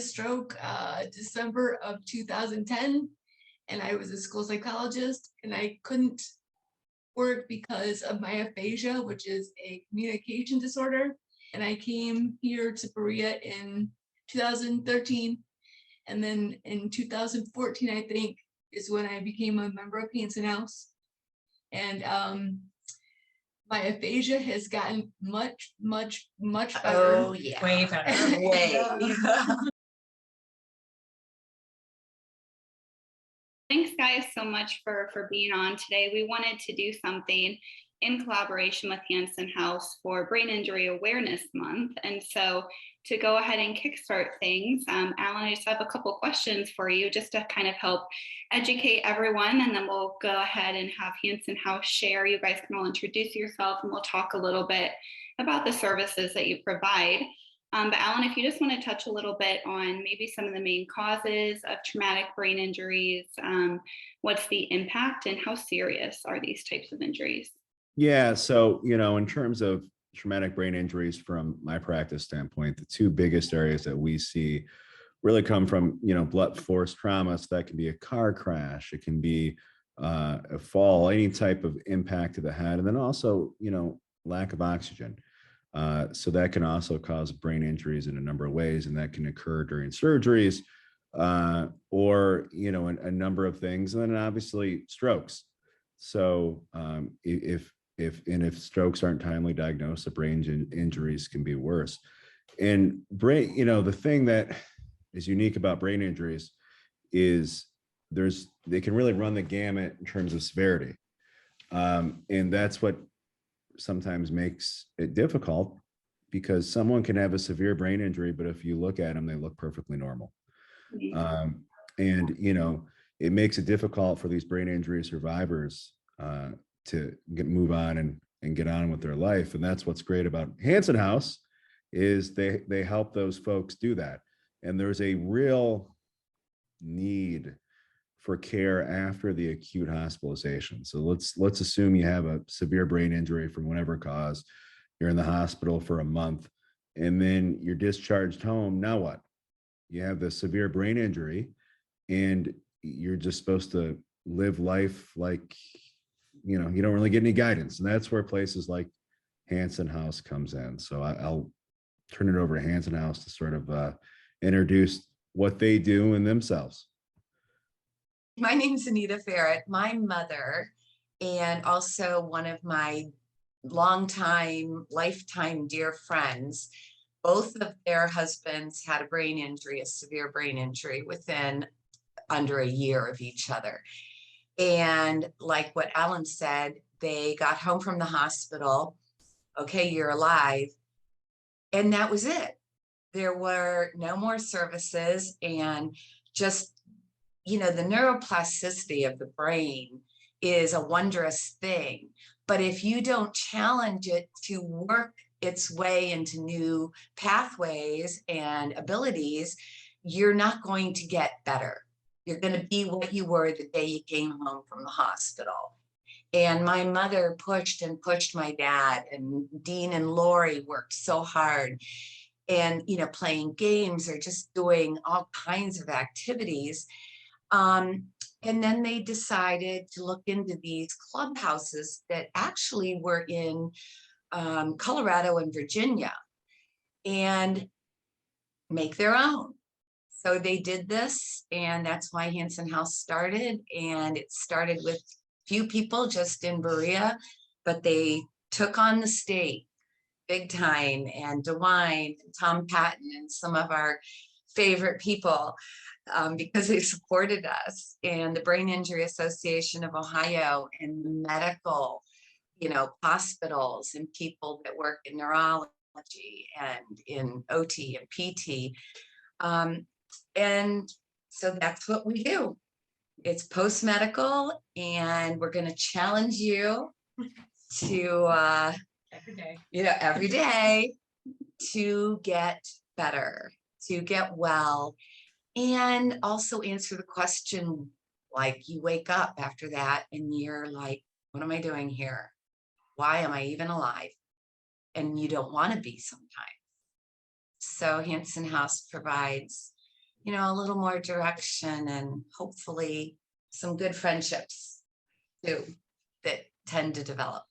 stroke December of 2010, and I was a school psychologist, and I couldn't work because of my aphasia, which is a communication disorder. And I came here to Berea in 2013. And then in 2014, I think, is when I became a member of HansonHouse. And my aphasia has gotten much, much, much better. Oh, yeah. Way better. Way. Thanks guys so much for being on today. We wanted to do something in collaboration with HansonHouse for Brain Injury Awareness Month. And so to go ahead and kickstart things, Alan, I just have a couple questions for you just to kind of help educate everyone, and then we'll go ahead and have HansonHouse share. You guys can all introduce yourself and we'll talk a little bit about the services that you provide. But Alan, if you just want to touch a little bit on maybe some of the main causes of traumatic brain injuries, what's the impact and how serious are these types of injuries? Yeah, so, in terms of traumatic brain injuries from my practice standpoint, the two biggest areas that we see really come from, blunt force trauma. So that can be a car crash, it can be a fall, any type of impact to the head, and then also, lack of oxygen. So that can also cause brain injuries in a number of ways, and that can occur during surgeries or, a number of things. And then obviously strokes. So if strokes aren't timely diagnosed, the brain injuries can be worse. And brain, the thing that is unique about brain injuries is they can really run the gamut in terms of severity. And that's what sometimes makes it difficult, because someone can have a severe brain injury, but if you look at them, they look perfectly normal. And it makes it difficult for these brain injury survivors to move on and get on with their life. And that's what's great about HansonHouse, is they help those folks do that. And there's a real need for care after the acute hospitalization. So let's assume you have a severe brain injury from whatever cause, you're in the hospital for a month, and then you're discharged home. Now what? You have the severe brain injury, and you're just supposed to live life like, you don't really get any guidance. And that's where places like HansonHouse comes in. So I'll turn it over to HansonHouse to sort of introduce what they do and themselves. My name's Anita. My mother, and also one of my longtime, lifetime dear friends, both of their husbands had a brain injury, a severe brain injury, within under a year of each other. And like what Alan said, they got home from the hospital. Okay, you're alive. And that was it. There were no more services, and just, the neuroplasticity of the brain is a wondrous thing. But if you don't challenge it to work its way into new pathways and abilities, you're not going to get better. You're going to be what you were the day you came home from the hospital. And my mother pushed and pushed my dad, and Dean and Lori worked so hard, and, playing games or just doing all kinds of activities. And then they decided to look into these clubhouses that actually were in Colorado and Virginia, and make their own. So they did this, and that's why HansonHouse started. And it started with few people just in Berea, but they took on the state big time, and DeWine and Tom Patton and some of our favorite people, because they supported us, and the Brain Injury Association of Ohio, and the medical, hospitals, and people that work in neurology and in OT and PT. And so that's what we do. It's post-medical, and we're going to challenge you to, every day to get better, to get well, and also answer the question, like, you wake up after that and you're like, what am I doing here? Why am I even alive? And you don't want to be sometimes. So HansonHouse provides a little more direction and hopefully some good friendships too that tend to develop.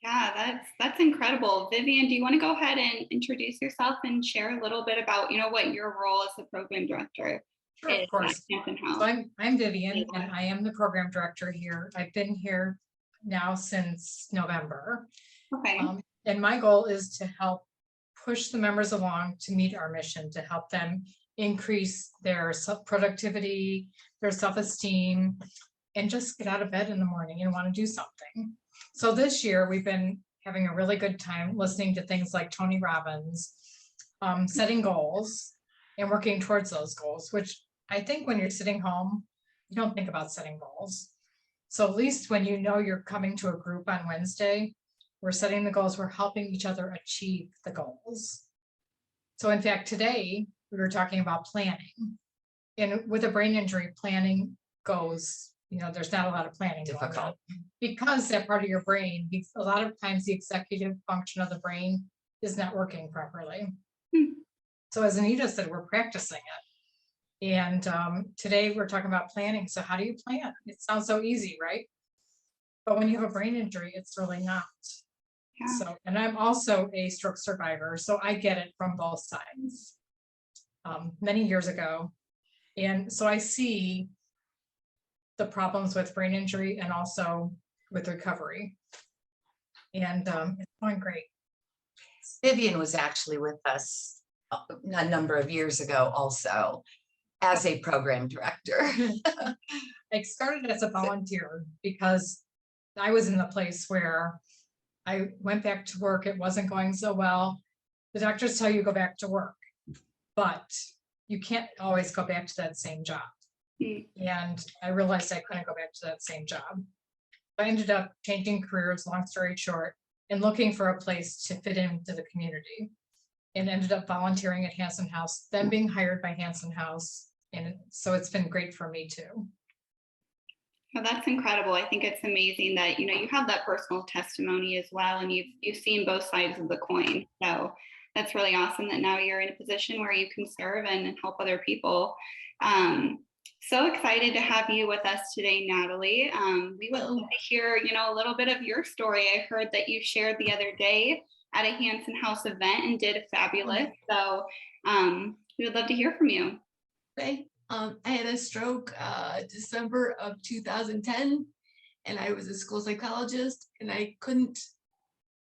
Yeah, that's incredible. Vivian, do you want to go ahead and introduce yourself and share a little bit about, what your role as the program director Sure, is of course. at Hampton House? So I'm Vivian, and I am the program director here. I've been here now since November. Okay. And my goal is to help push the members along to meet our mission, to help them increase their productivity, their self-esteem, and just get out of bed in the morning and want to do something. So this year we've been having a really good time listening to things like Tony Robbins, setting goals and working towards those goals, which I think when you're sitting home, you don't think about setting goals. So at least when you're coming to a group on Wednesday, we're setting the goals, we're helping each other achieve the goals. So in fact, today we were talking about planning. And with a brain injury, planning goes, there's not a lot of planning going on. Difficult. Because that part of your brain, a lot of times the executive function of the brain is not working properly. So as Anita said, we're practicing it. And today we're talking about planning. So how do you plan? It sounds so easy, right? But when you have a brain injury, it's really not. Yeah. So, and I'm also a stroke survivor, so I get it from both sides. Many years ago. And so I see the problems with brain injury and also with recovery. And it's going great. Vivian was actually with us a number of years ago also as a program director. I started as a volunteer because I was in the place where I went back to work. It wasn't going so well. The doctors tell you go back to work, but you can't always go back to that same job. And I realized I couldn't go back to that same job. I ended up changing careers, long story short, and looking for a place to fit into the community, and ended up volunteering at HansonHouse, then being hired by HansonHouse. And so it's been great for me too. Well, that's incredible. I think it's amazing that, you have that personal testimony as well, and you've seen both sides of the coin. So that's really awesome that now you're in a position where you can serve and help other people. So excited to have you with us today, Natalie. We would love to hear, a little bit of your story. I heard that you shared the other day at a Hanson House event and did fabulous. So we would love to hear from you. Okay. I had a stroke December of 2010, and I was a school psychologist, and I couldn't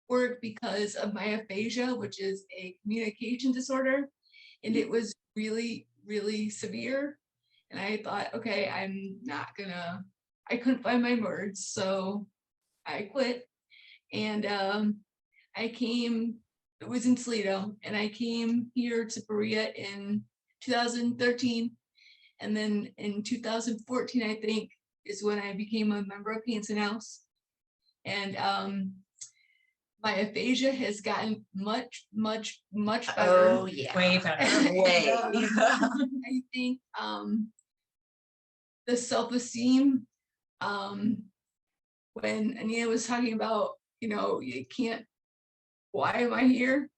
work because of my aphasia, which is a communication disorder, and it was really, really severe. And I thought, okay, I couldn't find my words, so I quit. And it was in Toledo, and I came here to Berea in 2013. And then in 2014, I think, is when I became a member of HansonHouse. And my aphasia has gotten much, much, much better. Oh yeah, Way better. Way. I think the self-esteem, when Anita was talking about, you can't, why am I here?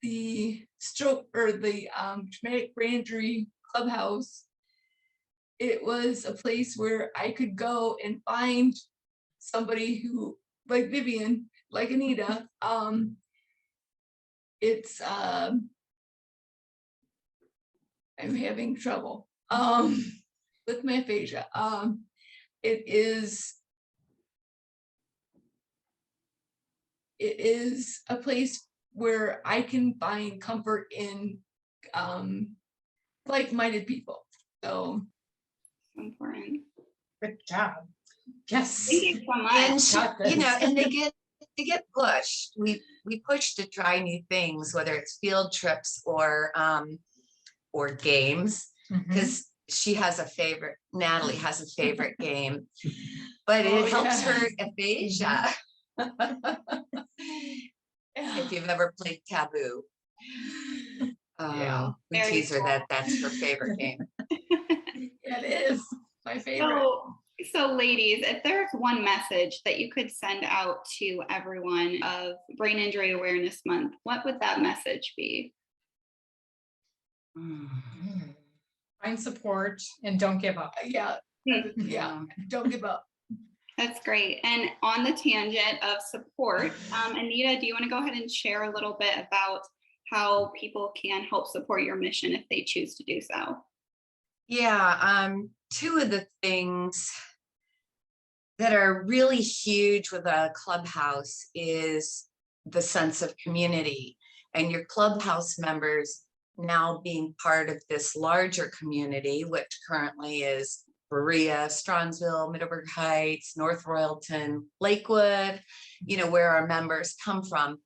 The stroke or the traumatic brain injury Clubhouse, it was a place where I could go and find somebody who, like Vivian, like Anita, it's I'm having trouble with my aphasia. It is a place where I can find comfort in like-minded people. So Important. Good job. Yes. Thank you so much. And they get pushed. We push to try new things, whether it's field trips or games, because Natalie has a favorite game, but it helps her aphasia. If you've ever played Taboo, we tease her that's her favorite game. Yeah, it is my favorite. So ladies, if there's one message that you could send out to everyone of Brain Injury Awareness Month, what would that message be? Find support and don't give up. Yeah, yeah, don't give up. That's great. And on the tangent of support, Anita, do you want to go ahead and share a little bit about how people can help support your mission if they choose to do so? Yeah, two of the things that are really huge with a Clubhouse is the sense of community, and your Clubhouse members now being part of this larger community, which currently is Berea, Strongsville, Middleburg Heights, North Royalton, Lakewood, you know, where our members come from.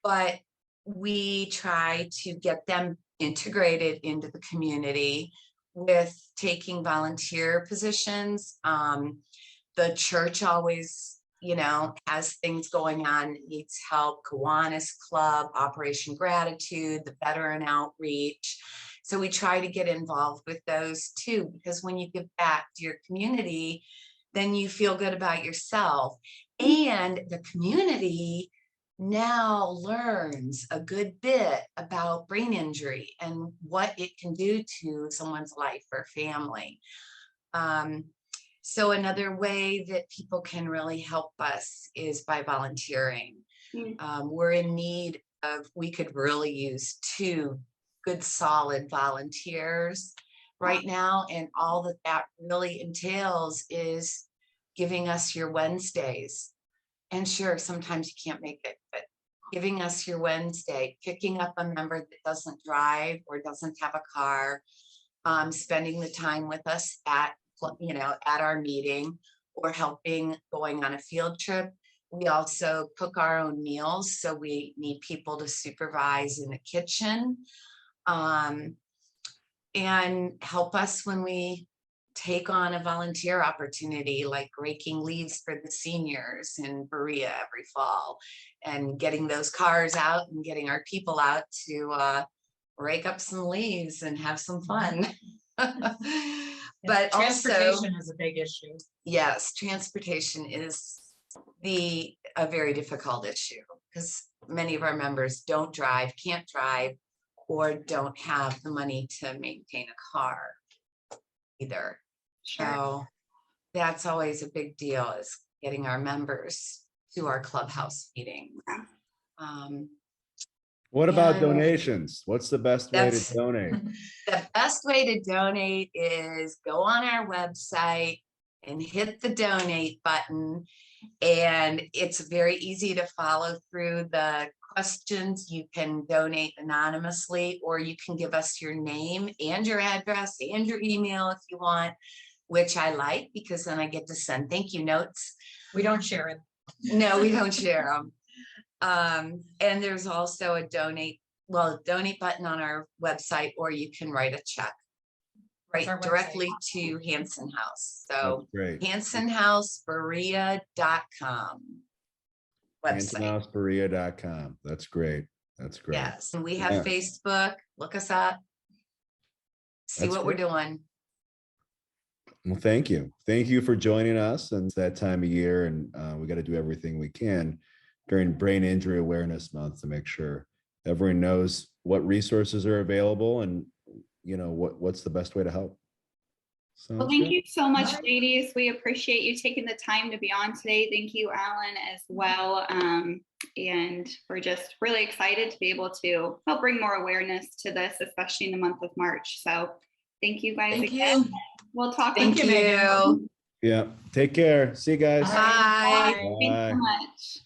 But we try to get them integrated into the community with taking volunteer positions. The church always, you know, has things going on, needs help. Kiwanis Club, Operation Gratitude, the Veteran Outreach. So we try to get involved with those too, because when you give back to your community, then you feel good about yourself. And the community now learns a good bit about brain injury and what it can do to someone's life or family. So another way that people can really help us is by volunteering. We're in need of, we could really use 2 good solid volunteers right now, and all that that really entails is giving us your Wednesdays. And sure, sometimes you can't make it, but giving us your Wednesday, picking up a member that doesn't drive or doesn't have a car, spending the time with us at, you know, at our meeting, or helping going on a field trip. We also cook our own meals, so we need people to supervise in the kitchen, and help us when we take on a volunteer opportunity, like raking leaves for the seniors in Berea every fall, and getting those cars out and getting our people out to rake up some leaves and have some fun. But Transportation also, is a big issue. yes, transportation is a very difficult issue, because many of our members don't drive, can't drive, or don't have the money to maintain a car either. Sure. So that's always a big deal, is getting our members to our Clubhouse meetings. What about And donations? What's the best way to that's- donate? The best way to donate is go on our website and hit the donate button. And it's very easy to follow through the questions. You can donate anonymously, or you can give us your name and your address and your email if you want, which I like, because then I get to send thank you notes. We don't share it. No, we don't share them. And there's also a donate button on our website, or you can write a check What's our directly to HansonHouse. So That's great. HansonHouseBerea.com website. HansonHouseBerea.com. That's great. That's great. Yes, and we have Yeah. Facebook. Look us up. See That's what we're great. doing. Well, thank you. Thank you for joining us. And it's that time of year, and we got to do everything we can during Brain Injury Awareness Month to make sure everyone knows what resources are available and, you know, what's the best way to help. Well, Sounds thank good. you so much, ladies. We appreciate you taking the time to be on today. Thank you, Allen, as well. And we're just really excited to be able to help bring more awareness to this, especially in the month of March. So thank you guys Thank again. you. We'll talk. Thank with you. Yeah. Take care. See you guys. All right. Bye. Thanks so Bye. much.